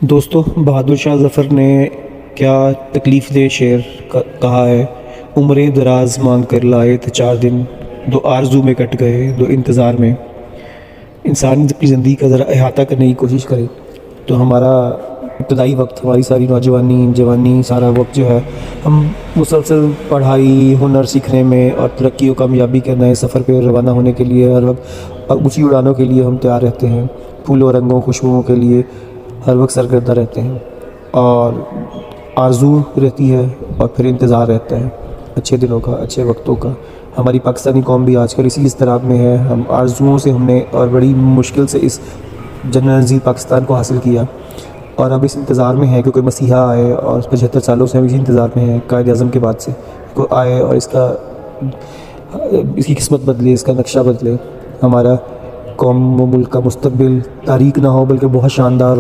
دوستو، بہادر شاہ ظفر نے کیا تکلیف دہ شعر کہا ہے۔ عمریں دراز مانگ کر لائے تھے 4 دن، دو آرزو میں کٹ گئے، دو انتظار میں۔ انسان اپنی زندگی کا ذرا احاطہ کرنے کی کوشش کرے تو ہمارا ابتدائی وقت، ہماری ساری نوجوانی جوانی، سارا وقت جو ہے ہم مسلسل پڑھائی، ہنر سیکھنے میں اور ترقی و کامیابی کے نئے سفر پہ روانہ ہونے کے لیے ہر وقت اونچی اڑانوں کے لیے ہم تیار رہتے ہیں، پھولوں رنگوں خوشبوؤں کے لیے ہر وقت سرگردہ رہتے ہیں، اور آرزو رہتی ہے اور پھر انتظار رہتا ہے اچھے دنوں کا، اچھے وقتوں کا۔ ہماری پاکستانی قوم بھی آج کل اسی اضطراب میں ہے۔ ہم آرزوؤں سے ہم نے اور بڑی مشکل سے اس جنرل نظیر پاکستان کو حاصل کیا، اور اب اس انتظار میں ہے کہ کوئی مسیحا آئے، اور 75 سالوں سے ہم اسی انتظار میں ہیں قائد اعظم کے بعد سے، کوئی آئے اور اس کی قسمت بدلے، اس کا نقشہ بدلے، ہمارا قوم و ملک کا مستقبل تاریک نہ ہو بلکہ بہت شاندار اور